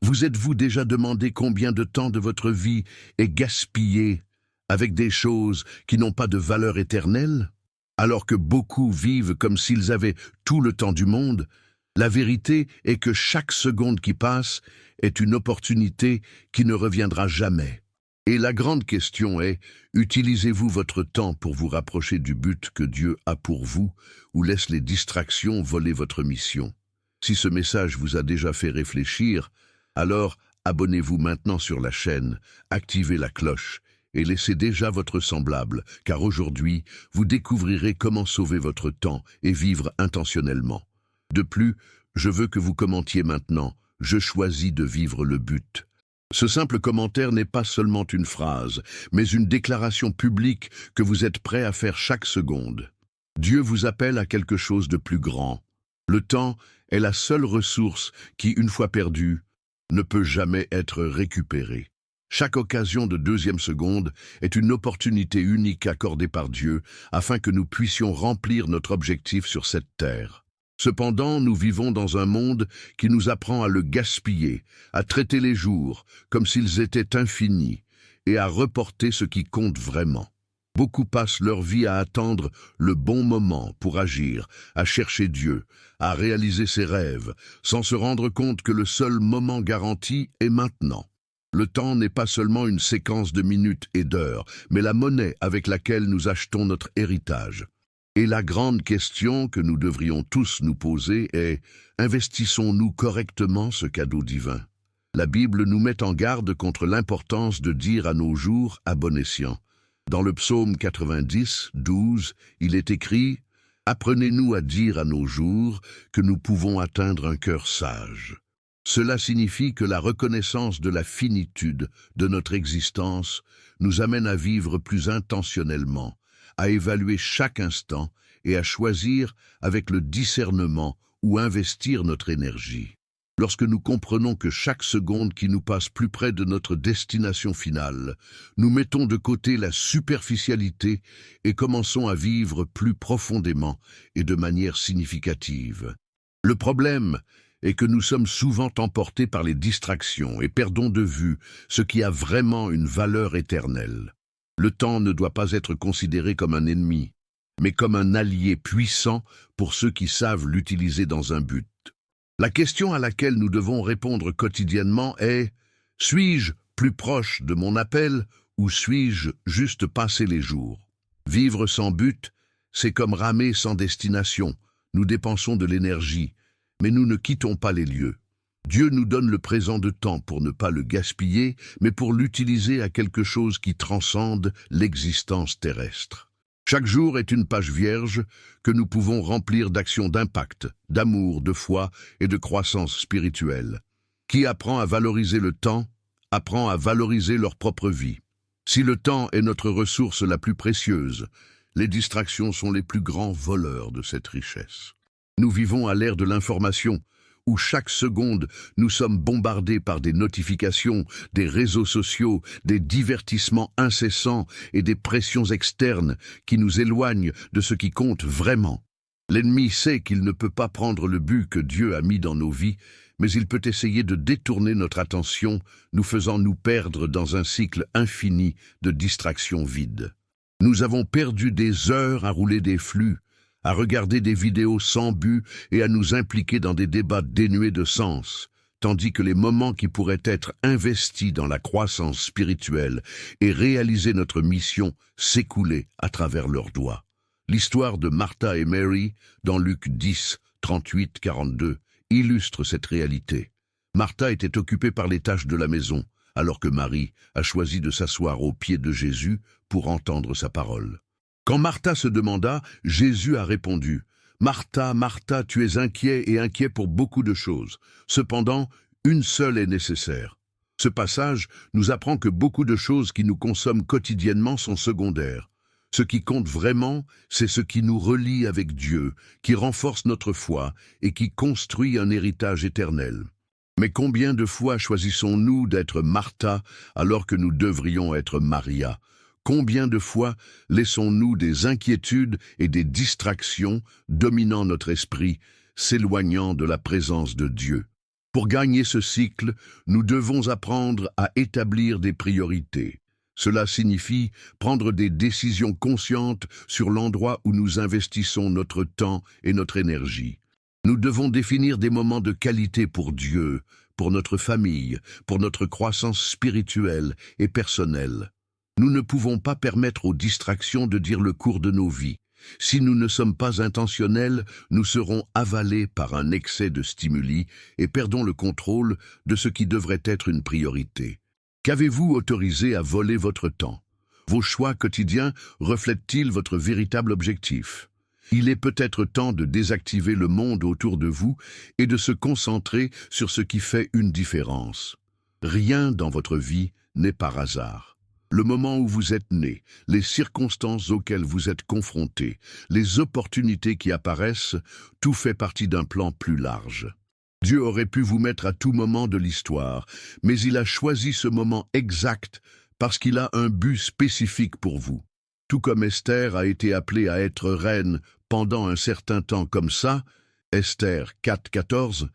Vous êtes-vous déjà demandé combien de temps de votre vie est gaspillé avec des choses qui n'ont pas de valeur éternelle? Alors que beaucoup vivent comme s'ils avaient tout le temps du monde, la vérité est que chaque seconde qui passe est une opportunité qui ne reviendra jamais. Et la grande question est, utilisez-vous votre temps pour vous rapprocher du but que Dieu a pour vous, ou laisse les distractions voler votre mission? Si ce message vous a déjà fait réfléchir, alors abonnez-vous maintenant sur la chaîne, activez la cloche et laissez déjà votre semblable, car aujourd'hui, vous découvrirez comment sauver votre temps et vivre intentionnellement. De plus, je veux que vous commentiez maintenant « Je choisis de vivre le but ». Ce simple commentaire n'est pas seulement une phrase, mais une déclaration publique que vous êtes prêt à faire chaque seconde. Dieu vous appelle à quelque chose de plus grand. Le temps est la seule ressource qui, une fois perdue, ne peut jamais être récupérée. Chaque occasion de deuxième seconde est une opportunité unique accordée par Dieu afin que nous puissions remplir notre objectif sur cette terre. Cependant, nous vivons dans un monde qui nous apprend à le gaspiller, à traiter les jours comme s'ils étaient infinis et à reporter ce qui compte vraiment. Beaucoup passent leur vie à attendre le bon moment pour agir, à chercher Dieu, à réaliser ses rêves, sans se rendre compte que le seul moment garanti est maintenant. Le temps n'est pas seulement une séquence de minutes et d'heures, mais la monnaie avec laquelle nous achetons notre héritage. Et la grande question que nous devrions tous nous poser est « Investissons-nous correctement ce cadeau divin ?» La Bible nous met en garde contre l'importance de dire à nos jours à bon escient. Dans le psaume 90, 12, il est écrit « Apprenez-nous à dire à nos jours que nous pouvons atteindre un cœur sage. » Cela signifie que la reconnaissance de la finitude de notre existence nous amène à vivre plus intentionnellement, à évaluer chaque instant et à choisir avec le discernement où investir notre énergie. Lorsque nous comprenons que chaque seconde qui nous passe plus près de notre destination finale, nous mettons de côté la superficialité et commençons à vivre plus profondément et de manière significative. Le problème est que nous sommes souvent emportés par les distractions et perdons de vue ce qui a vraiment une valeur éternelle. Le temps ne doit pas être considéré comme un ennemi, mais comme un allié puissant pour ceux qui savent l'utiliser dans un but. La question à laquelle nous devons répondre quotidiennement est « Suis-je plus proche de mon appel ou suis-je juste passer les jours ?» Vivre sans but, c'est comme ramer sans destination. Nous dépensons de l'énergie, mais nous ne quittons pas les lieux. Dieu nous donne le présent de temps pour ne pas le gaspiller, mais pour l'utiliser à quelque chose qui transcende l'existence terrestre. Chaque jour est une page vierge que nous pouvons remplir d'actions d'impact, d'amour, de foi et de croissance spirituelle. Qui apprend à valoriser le temps, apprend à valoriser leur propre vie. Si le temps est notre ressource la plus précieuse, les distractions sont les plus grands voleurs de cette richesse. Nous vivons à l'ère de l'information, où chaque seconde, nous sommes bombardés par des notifications, des réseaux sociaux, des divertissements incessants et des pressions externes qui nous éloignent de ce qui compte vraiment. L'ennemi sait qu'il ne peut pas prendre le but que Dieu a mis dans nos vies, mais il peut essayer de détourner notre attention, nous faisant nous perdre dans un cycle infini de distractions vides. Nous avons perdu des heures à rouler des flux, à regarder des vidéos sans but et à nous impliquer dans des débats dénués de sens, tandis que les moments qui pourraient être investis dans la croissance spirituelle et réaliser notre mission s'écoulaient à travers leurs doigts. L'histoire de Martha et Mary, dans Luc 10, 38-42, illustre cette réalité. Martha était occupée par les tâches de la maison, alors que Marie a choisi de s'asseoir aux pieds de Jésus pour entendre sa parole. Quand Martha se demanda, Jésus a répondu « Martha, Martha, tu es inquiet pour beaucoup de choses. Cependant, une seule est nécessaire. » Ce passage nous apprend que beaucoup de choses qui nous consomment quotidiennement sont secondaires. Ce qui compte vraiment, c'est ce qui nous relie avec Dieu, qui renforce notre foi et qui construit un héritage éternel. Mais combien de fois choisissons-nous d'être Martha alors que nous devrions être Maria ? Combien de fois laissons-nous des inquiétudes et des distractions dominant notre esprit, s'éloignant de la présence de Dieu? Pour gagner ce cycle, nous devons apprendre à établir des priorités. Cela signifie prendre des décisions conscientes sur l'endroit où nous investissons notre temps et notre énergie. Nous devons définir des moments de qualité pour Dieu, pour notre famille, pour notre croissance spirituelle et personnelle. Nous ne pouvons pas permettre aux distractions de dire le cours de nos vies. Si nous ne sommes pas intentionnels, nous serons avalés par un excès de stimuli et perdons le contrôle de ce qui devrait être une priorité. Qu'avez-vous autorisé à voler votre temps? Vos choix quotidiens reflètent-ils votre véritable objectif? Il est peut-être temps de désactiver le monde autour de vous et de se concentrer sur ce qui fait une différence. Rien dans votre vie n'est par hasard. Le moment où vous êtes né, les circonstances auxquelles vous êtes confrontés, les opportunités qui apparaissent, tout fait partie d'un plan plus large. Dieu aurait pu vous mettre à tout moment de l'histoire, mais il a choisi ce moment exact parce qu'il a un but spécifique pour vous. Tout comme Esther a été appelée à être reine pendant un certain temps comme ça, Esther 4,14,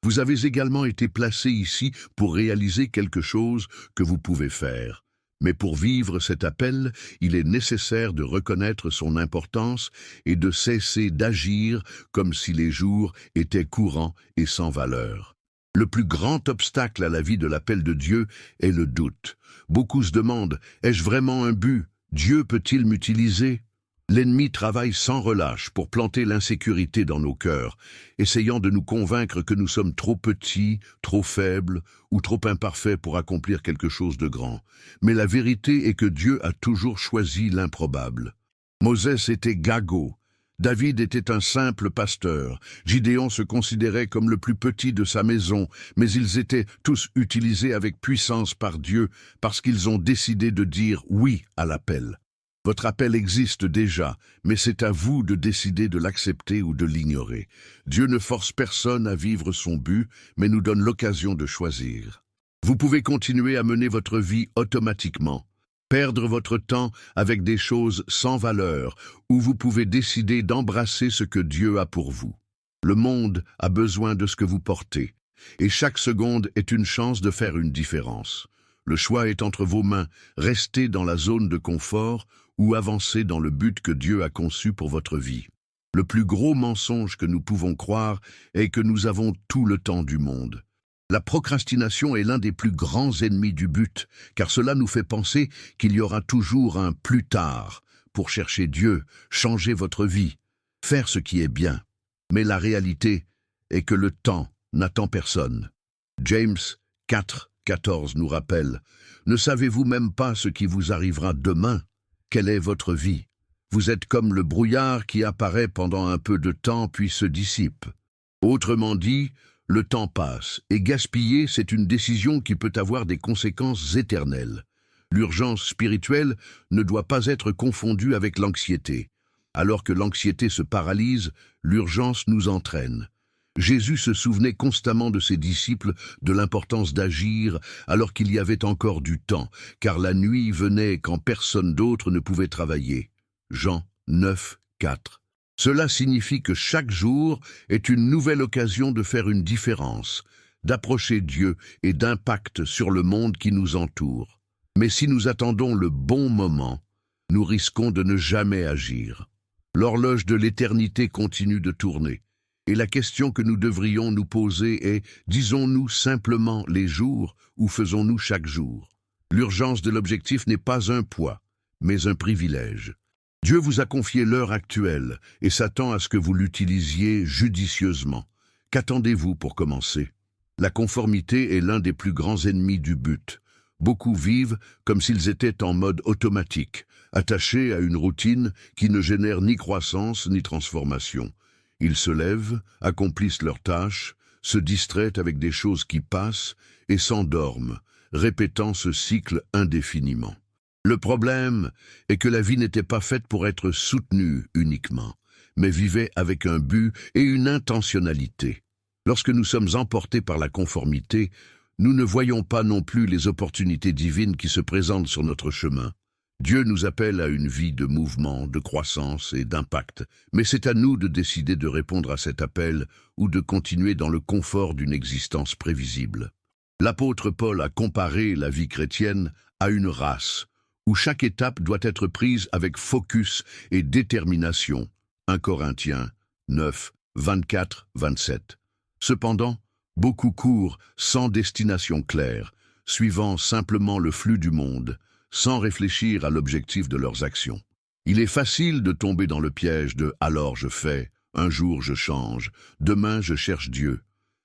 vous avez également été placé ici pour réaliser quelque chose que vous pouvez faire. Mais pour vivre cet appel, il est nécessaire de reconnaître son importance et de cesser d'agir comme si les jours étaient courants et sans valeur. Le plus grand obstacle à la vie de l'appel de Dieu est le doute. Beaucoup se demandent, ai-je vraiment un but? Dieu peut-il m'utiliser? L'ennemi travaille sans relâche pour planter l'insécurité dans nos cœurs, essayant de nous convaincre que nous sommes trop petits, trop faibles ou trop imparfaits pour accomplir quelque chose de grand. Mais la vérité est que Dieu a toujours choisi l'improbable. Moses était gago, David était un simple pasteur, Gideon se considérait comme le plus petit de sa maison, mais ils étaient tous utilisés avec puissance par Dieu parce qu'ils ont décidé de dire oui à l'appel. Votre appel existe déjà, mais c'est à vous de décider de l'accepter ou de l'ignorer. Dieu ne force personne à vivre son but, mais nous donne l'occasion de choisir. Vous pouvez continuer à mener votre vie automatiquement, perdre votre temps avec des choses sans valeur, ou vous pouvez décider d'embrasser ce que Dieu a pour vous. Le monde a besoin de ce que vous portez, et chaque seconde est une chance de faire une différence. Le choix est entre vos mains, rester dans la zone de confort ou avancer dans le but que Dieu a conçu pour votre vie. Le plus gros mensonge que nous pouvons croire est que nous avons tout le temps du monde. La procrastination est l'un des plus grands ennemis du but, car cela nous fait penser qu'il y aura toujours un plus tard pour chercher Dieu, changer votre vie, faire ce qui est bien. Mais la réalité est que le temps n'attend personne. James 4,14 nous rappelle « Ne savez-vous même pas ce qui vous arrivera demain ? Quelle est votre vie ? Vous êtes comme le brouillard qui apparaît pendant un peu de temps puis se dissipe. » Autrement dit, le temps passe, et gaspiller, c'est une décision qui peut avoir des conséquences éternelles. L'urgence spirituelle ne doit pas être confondue avec l'anxiété. Alors que l'anxiété se paralyse, l'urgence nous entraîne. Jésus se souvenait constamment de ses disciples de l'importance d'agir alors qu'il y avait encore du temps, car la nuit venait quand personne d'autre ne pouvait travailler. Jean 9, 4. Cela signifie que chaque jour est une nouvelle occasion de faire une différence, d'approcher Dieu et d'impact sur le monde qui nous entoure. Mais si nous attendons le bon moment, nous risquons de ne jamais agir. L'horloge de l'éternité continue de tourner. Et la question que nous devrions nous poser est, disons-nous simplement les jours ou faisons-nous chaque jour? L'urgence de l'objectif n'est pas un poids, mais un privilège. Dieu vous a confié l'heure actuelle et s'attend à ce que vous l'utilisiez judicieusement. Qu'attendez-vous pour commencer? La conformité est l'un des plus grands ennemis du but. Beaucoup vivent comme s'ils étaient en mode automatique, attachés à une routine qui ne génère ni croissance ni transformation. Ils se lèvent, accomplissent leurs tâches, se distraient avec des choses qui passent et s'endorment, répétant ce cycle indéfiniment. Le problème est que la vie n'était pas faite pour être soutenue uniquement, mais vivait avec un but et une intentionnalité. Lorsque nous sommes emportés par la conformité, nous ne voyons pas non plus les opportunités divines qui se présentent sur notre chemin. Dieu nous appelle à une vie de mouvement, de croissance et d'impact, mais c'est à nous de décider de répondre à cet appel ou de continuer dans le confort d'une existence prévisible. L'apôtre Paul a comparé la vie chrétienne à une race, où chaque étape doit être prise avec focus et détermination. 1 Corinthiens 9, 24-27. Cependant, beaucoup courent sans destination claire, suivant simplement le flux du monde, sans réfléchir à l'objectif de leurs actions. Il est facile de tomber dans le piège de « alors je fais »,« un jour je change »,« demain je cherche Dieu ».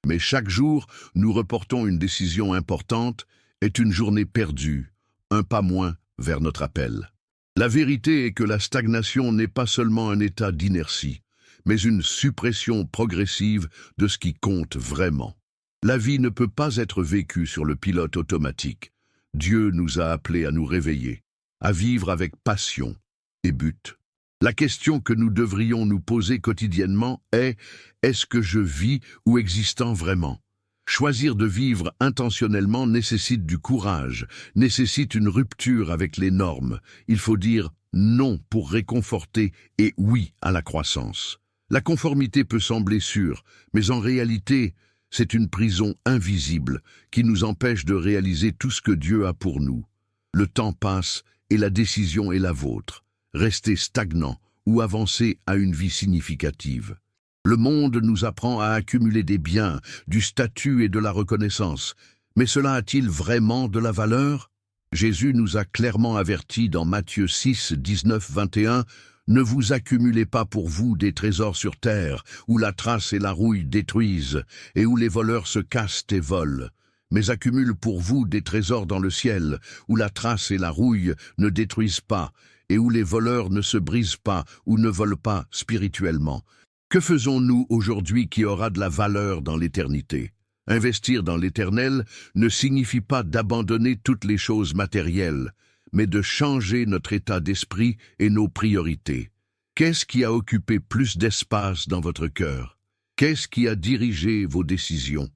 Mais chaque jour, nous reportons une décision importante, est une journée perdue, un pas moins vers notre appel. La vérité est que la stagnation n'est pas seulement un état d'inertie, mais une suppression progressive de ce qui compte vraiment. La vie ne peut pas être vécue sur le pilote automatique. Dieu nous a appelés à nous réveiller, à vivre avec passion et but. La question que nous devrions nous poser quotidiennement est « Est-ce que je vis ou existant vraiment ?» Choisir de vivre intentionnellement nécessite du courage, nécessite une rupture avec les normes. Il faut dire non pour réconforter et oui à la croissance. La conformité peut sembler sûre, mais en réalité, c'est une prison invisible qui nous empêche de réaliser tout ce que Dieu a pour nous. Le temps passe et la décision est la vôtre. Rester stagnant ou avancer à une vie significative. Le monde nous apprend à accumuler des biens, du statut et de la reconnaissance. Mais cela a-t-il vraiment de la valeur? Jésus nous a clairement avertis dans Matthieu 6, 19, 21 « Ne vous accumulez pas pour vous des trésors sur terre, où la trace et la rouille détruisent, et où les voleurs se cassent et volent. Mais accumule pour vous des trésors dans le ciel, où la trace et la rouille ne détruisent pas, et où les voleurs ne se brisent pas ou ne volent pas spirituellement. » Que faisons-nous aujourd'hui qui aura de la valeur dans l'éternité? Investir dans l'éternel ne signifie pas d'abandonner toutes les choses matérielles, mais de changer notre état d'esprit et nos priorités. Qu'est-ce qui a occupé plus d'espace dans votre cœur? Qu'est-ce qui a dirigé vos décisions?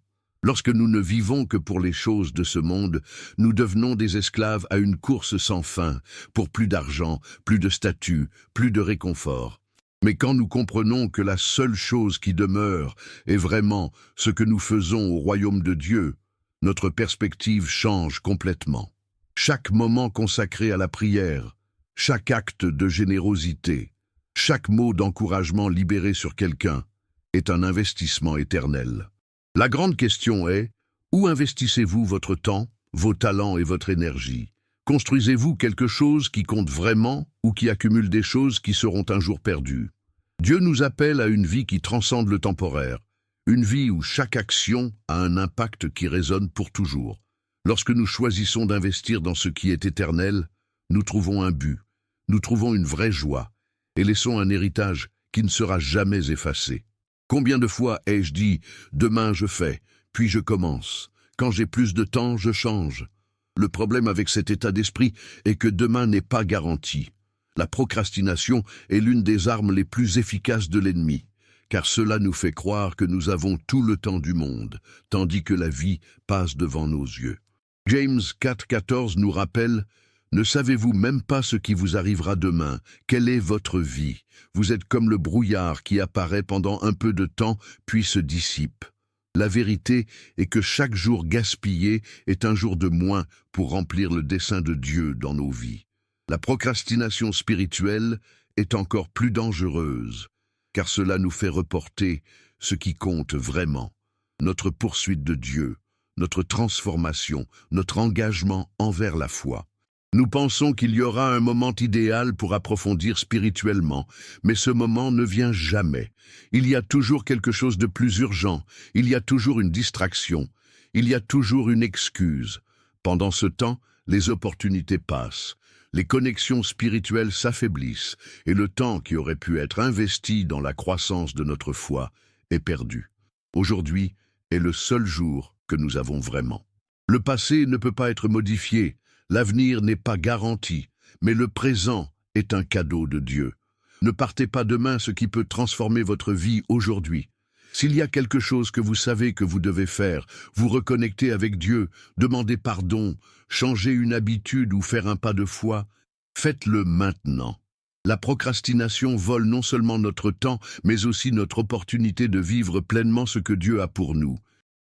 Lorsque nous ne vivons que pour les choses de ce monde, nous devenons des esclaves à une course sans fin, pour plus d'argent, plus de statut, plus de réconfort. Mais quand nous comprenons que la seule chose qui demeure est vraiment ce que nous faisons au royaume de Dieu, notre perspective change complètement. Chaque moment consacré à la prière, chaque acte de générosité, chaque mot d'encouragement libéré sur quelqu'un est un investissement éternel. La grande question est, où investissez-vous votre temps, vos talents et votre énergie? Construisez-vous quelque chose qui compte vraiment ou qui accumule des choses qui seront un jour perdues? Dieu nous appelle à une vie qui transcende le temporaire, une vie où chaque action a un impact qui résonne pour toujours. Lorsque nous choisissons d'investir dans ce qui est éternel, nous trouvons un but, nous trouvons une vraie joie et laissons un héritage qui ne sera jamais effacé. Combien de fois ai-je dit « demain je fais, puis je commence, quand j'ai plus de temps je change ». Le problème avec cet état d'esprit est que demain n'est pas garanti. La procrastination est l'une des armes les plus efficaces de l'ennemi, car cela nous fait croire que nous avons tout le temps du monde, tandis que la vie passe devant nos yeux. James 4,14 nous rappelle « Ne savez-vous même pas ce qui vous arrivera demain? Quelle est votre vie? Vous êtes comme le brouillard qui apparaît pendant un peu de temps, puis se dissipe. » La vérité est que chaque jour gaspillé est un jour de moins pour remplir le dessein de Dieu dans nos vies. La procrastination spirituelle est encore plus dangereuse, car cela nous fait reporter ce qui compte vraiment, notre poursuite de Dieu, notre transformation, notre engagement envers la foi. Nous pensons qu'il y aura un moment idéal pour approfondir spirituellement, mais ce moment ne vient jamais. Il y a toujours quelque chose de plus urgent, il y a toujours une distraction, il y a toujours une excuse. Pendant ce temps, les opportunités passent, les connexions spirituelles s'affaiblissent, et le temps qui aurait pu être investi dans la croissance de notre foi est perdu. Aujourd'hui est le seul jour que nous avons vraiment. Le passé ne peut pas être modifié, l'avenir n'est pas garanti, mais le présent est un cadeau de Dieu. Ne partez pas demain ce qui peut transformer votre vie aujourd'hui. S'il y a quelque chose que vous savez que vous devez faire, vous reconnecter avec Dieu, demander pardon, changer une habitude ou faire un pas de foi, Faites-le maintenant. La procrastination vole non seulement notre temps, mais aussi notre opportunité de vivre pleinement ce que Dieu a pour nous.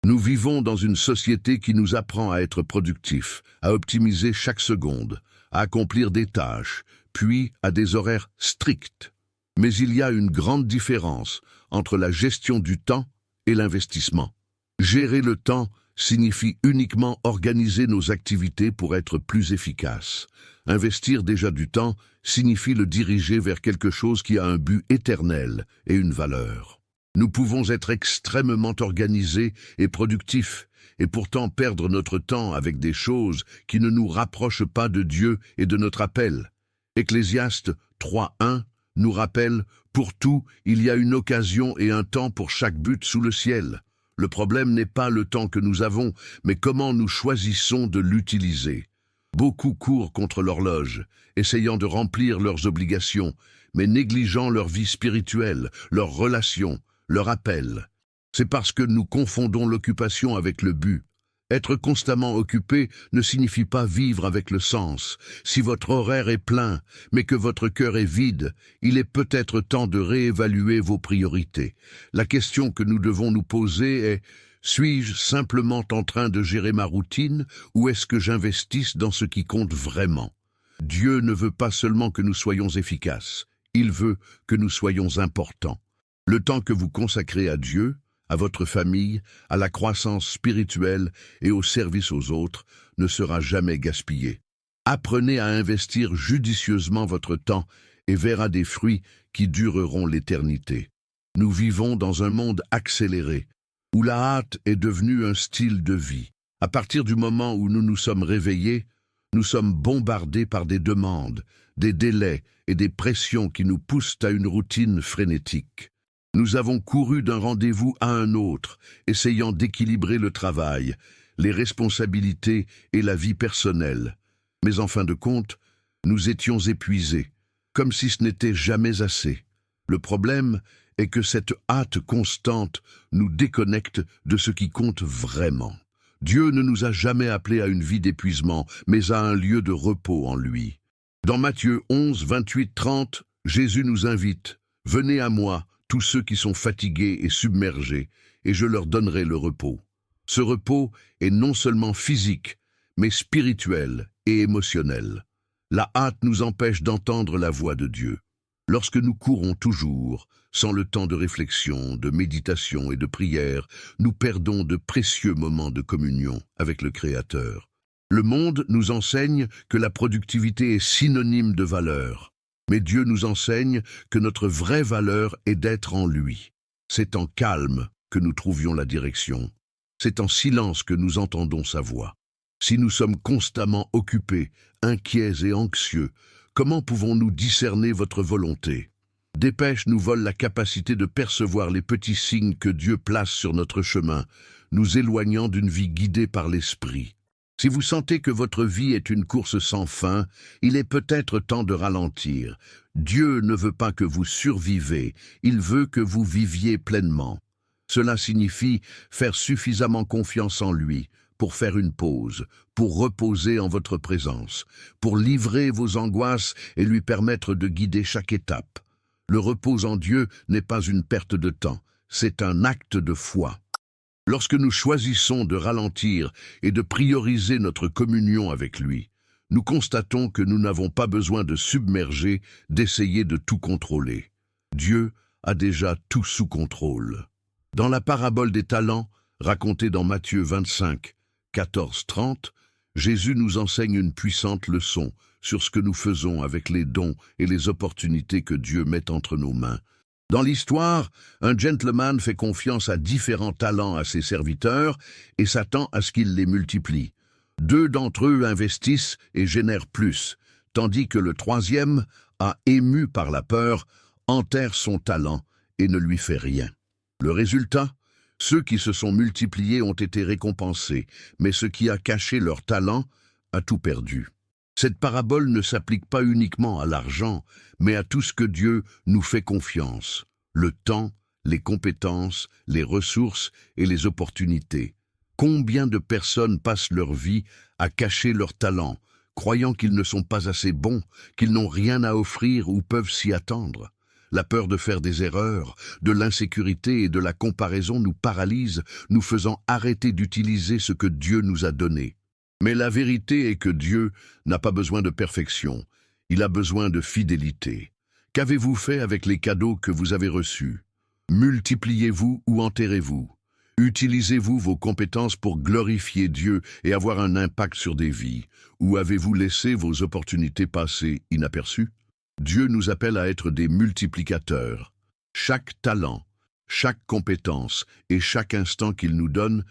Nous vivons dans une société qui nous apprend à être productifs, à optimiser chaque seconde, à accomplir des tâches, puis à des horaires stricts. Mais il y a une grande différence entre la gestion du temps et l'investissement. Gérer le temps signifie uniquement organiser nos activités pour être plus efficaces. Investir déjà du temps signifie le diriger vers quelque chose qui a un but éternel et une valeur. Nous pouvons être extrêmement organisés et productifs, et pourtant perdre notre temps avec des choses qui ne nous rapprochent pas de Dieu et de notre appel. Ecclésiaste 3:1 nous rappelle « Pour tout, il y a une occasion et un temps pour chaque but sous le ciel ». Le problème n'est pas le temps que nous avons, mais comment nous choisissons de l'utiliser. Beaucoup courent contre l'horloge, essayant de remplir leurs obligations, mais négligeant leur vie spirituelle, leurs relations, leur appel. C'est parce que nous confondons l'occupation avec le but. Être constamment occupé ne signifie pas vivre avec le sens. Si votre horaire est plein, mais que votre cœur est vide, il est peut-être temps de réévaluer vos priorités. La question que nous devons nous poser est: suis-je simplement en train de gérer ma routine, ou est-ce que j'investisse dans ce qui compte vraiment? Dieu ne veut pas seulement que nous soyons efficaces, il veut que nous soyons importants. Le temps que vous consacrez à Dieu, à votre famille, à la croissance spirituelle et au service aux autres ne sera jamais gaspillé. Apprenez à investir judicieusement votre temps et verra des fruits qui dureront l'éternité. Nous vivons dans un monde accéléré, où la hâte est devenue un style de vie. À partir du moment où nous nous sommes réveillés, nous sommes bombardés par des demandes, des délais et des pressions qui nous poussent à une routine frénétique. Nous avons couru d'un rendez-vous à un autre, essayant d'équilibrer le travail, les responsabilités et la vie personnelle. Mais en fin de compte, nous étions épuisés, comme si ce n'était jamais assez. Le problème est que cette hâte constante nous déconnecte de ce qui compte vraiment. Dieu ne nous a jamais appelés à une vie d'épuisement, mais à un lieu de repos en lui. Dans Matthieu 11, 28-30, Jésus nous invite « Venez à moi, tous ceux qui sont fatigués et submergés, et je leur donnerai le repos. » Ce repos est non seulement physique, mais spirituel et émotionnel. La hâte nous empêche d'entendre la voix de Dieu. Lorsque nous courons toujours, sans le temps de réflexion, de méditation et de prière, nous perdons de précieux moments de communion avec le Créateur. Le monde nous enseigne que la productivité est synonyme de valeur. Mais Dieu nous enseigne que notre vraie valeur est d'être en lui. C'est en calme que nous trouvions la direction. C'est en silence que nous entendons sa voix. Si nous sommes constamment occupés, inquiets et anxieux, comment pouvons-nous discerner votre volonté? Dépêche nous vole la capacité de percevoir les petits signes que Dieu place sur notre chemin, nous éloignant d'une vie guidée par l'Esprit. Si vous sentez que votre vie est une course sans fin, il est peut-être temps de ralentir. Dieu ne veut pas que vous survivez, il veut que vous viviez pleinement. Cela signifie faire suffisamment confiance en lui pour faire une pause, pour reposer en votre présence, pour livrer vos angoisses et lui permettre de guider chaque étape. Le repos en Dieu n'est pas une perte de temps, c'est un acte de foi. Lorsque nous choisissons de ralentir et de prioriser notre communion avec lui, nous constatons que nous n'avons pas besoin de submerger, d'essayer de tout contrôler. Dieu a déjà tout sous contrôle. Dans la parabole des talents, racontée dans Matthieu 25, 14-30, Jésus nous enseigne une puissante leçon sur ce que nous faisons avec les dons et les opportunités que Dieu met entre nos mains. Dans l'histoire, un gentleman fait confiance à différents talents à ses serviteurs et s'attend à ce qu'ils les multiplient. 2 d'entre eux investissent et génèrent plus, tandis que le 3e, ému par la peur, enterre son talent et ne lui fait rien. Le résultat? Ceux qui se sont multipliés ont été récompensés, mais ce qui a caché leur talent a tout perdu. Cette parabole ne s'applique pas uniquement à l'argent, mais à tout ce que Dieu nous fait confiance. Le temps, les compétences, les ressources et les opportunités. Combien de personnes passent leur vie à cacher leur talent, croyant qu'ils ne sont pas assez bons, qu'ils n'ont rien à offrir ou peuvent s'y attendre. La peur de faire des erreurs, de l'insécurité et de la comparaison nous paralyse, nous faisant arrêter d'utiliser ce que Dieu nous a donné. Mais la vérité est que Dieu n'a pas besoin de perfection, il a besoin de fidélité. Qu'avez-vous fait avec les cadeaux que vous avez reçus? Multipliez-vous ou enterrez-vous? Utilisez-vous vos compétences pour glorifier Dieu et avoir un impact sur des vies? Ou avez-vous laissé vos opportunités passer inaperçues? Dieu nous appelle à être des multiplicateurs. Chaque talent, chaque compétence et chaque instant qu'il nous donne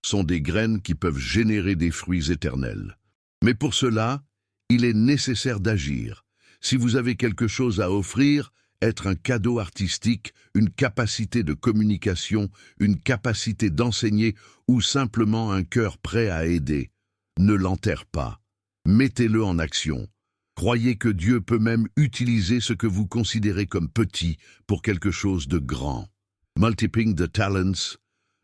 sont des graines qui peuvent générer des fruits éternels. Mais pour cela, il est nécessaire d'agir. Si vous avez quelque chose à offrir, être un cadeau artistique, une capacité de communication, une capacité d'enseigner ou simplement un cœur prêt à aider, ne l'enterre pas. Mettez-le en action. Croyez que Dieu peut même utiliser ce que vous considérez comme petit pour quelque chose de grand. Multiplying the talents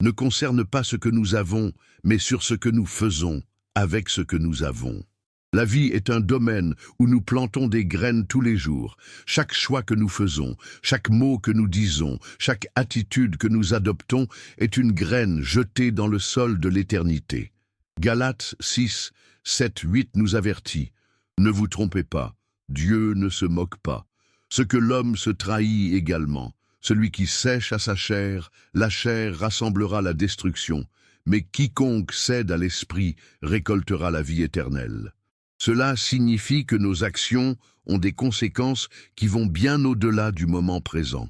ne concerne pas ce que nous avons, mais sur ce que nous faisons avec ce que nous avons. La vie est un domaine où nous plantons des graines tous les jours. Chaque choix que nous faisons, chaque mot que nous disons, chaque attitude que nous adoptons est une graine jetée dans le sol de l'éternité. Galates 6, 7, 8 nous avertit. Ne vous trompez pas, Dieu ne se moque pas. Ce que l'homme se trahit également. Celui qui sèche à sa chair, la chair rassemblera la destruction, mais quiconque cède à l'esprit récoltera la vie éternelle. Cela signifie que nos actions ont des conséquences qui vont bien au-delà du moment présent.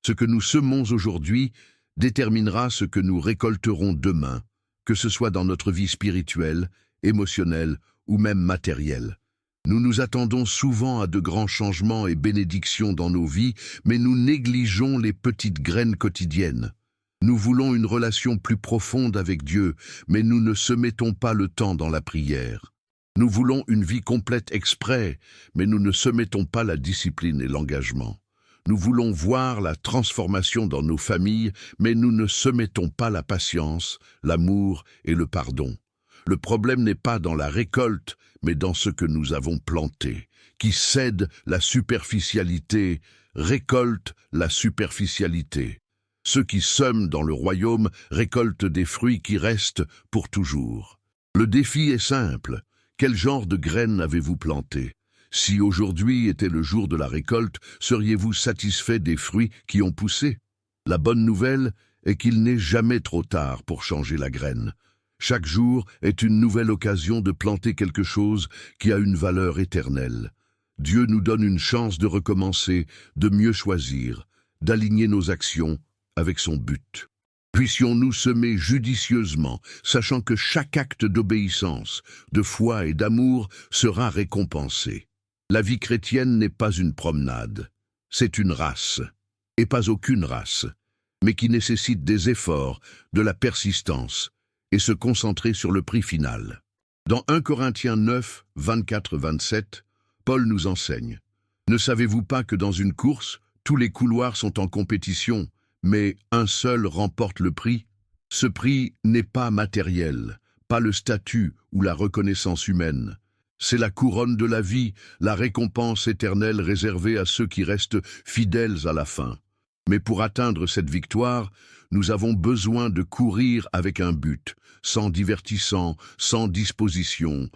Ce que nous semons aujourd'hui déterminera ce que nous récolterons demain, que ce soit dans notre vie spirituelle, émotionnelle ou même matérielle. Nous nous attendons souvent à de grands changements et bénédictions dans nos vies, mais nous négligeons les petites graines quotidiennes. Nous voulons une relation plus profonde avec Dieu, mais nous ne semettons pas le temps dans la prière. Nous voulons une vie complète exprès, mais nous ne semettons pas la discipline et l'engagement. Nous voulons voir la transformation dans nos familles, mais nous ne semettons pas la patience, l'amour et le pardon. Le problème n'est pas dans la récolte, mais dans ce que nous avons planté. Qui cède la superficialité, récolte la superficialité. Ceux qui sèment dans le royaume récoltent des fruits qui restent pour toujours. Le défi est simple. Quel genre de graines avez-vous planté? Si aujourd'hui était le jour de la récolte, seriez-vous satisfait des fruits qui ont poussé? La bonne nouvelle est qu'il n'est jamais trop tard pour changer la graine. Chaque jour est une nouvelle occasion de planter quelque chose qui a une valeur éternelle. Dieu nous donne une chance de recommencer, de mieux choisir, d'aligner nos actions avec son but. Puissions-nous semer judicieusement, sachant que chaque acte d'obéissance, de foi et d'amour sera récompensé. La vie chrétienne n'est pas une promenade, c'est une race, et pas aucune race, mais qui nécessite des efforts, de la persistance, et se concentrer sur le prix final. Dans 1 Corinthiens 9, 24-27, Paul nous enseigne. Ne savez-vous pas que dans une course, tous les couloirs sont en compétition, mais un seul remporte le prix? Ce prix n'est pas matériel, pas le statut ou la reconnaissance humaine. C'est la couronne de la vie, la récompense éternelle réservée à ceux qui restent fidèles à la fin. Mais pour atteindre cette victoire, nous avons besoin de courir avec un but, sans divertissement, sans disposition,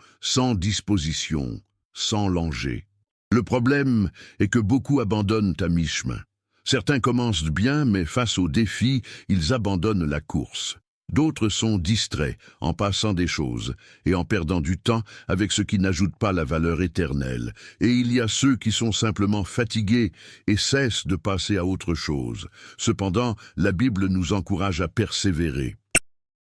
sans langer. Le problème est que beaucoup abandonnent à mi-chemin. Certains commencent bien, mais face aux défis, ils abandonnent la course. D'autres sont distraits en passant des choses et en perdant du temps avec ce qui n'ajoute pas la valeur éternelle. Et il y a ceux qui sont simplement fatigués et cessent de passer à autre chose. Cependant, la Bible nous encourage à persévérer.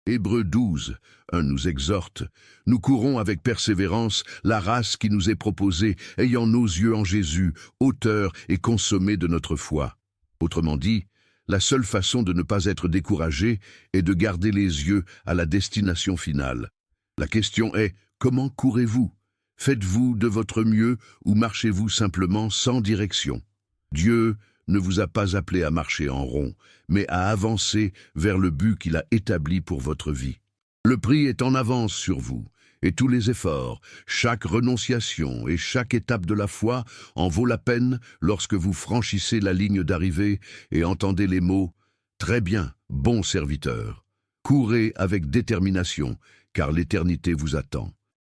Hébreux 12, 1 nous exhorte. Nous courons avec persévérance la race qui nous est proposée, ayant nos yeux en Jésus, auteur et consommé de notre foi. Autrement dit, la seule façon de ne pas être découragé est de garder les yeux à la destination finale. La question est, comment courez-vous? Faites-vous de votre mieux ou marchez-vous simplement sans direction? Dieu ne vous a pas appelé à marcher en rond, mais à avancer vers le but qu'il a établi pour votre vie. Le prix est en avance sur vous, et tous les efforts, chaque renonciation et chaque étape de la foi en vaut la peine lorsque vous franchissez la ligne d'arrivée et entendez les mots « Très bien, bon serviteur ». Courez avec détermination, car l'éternité vous attend.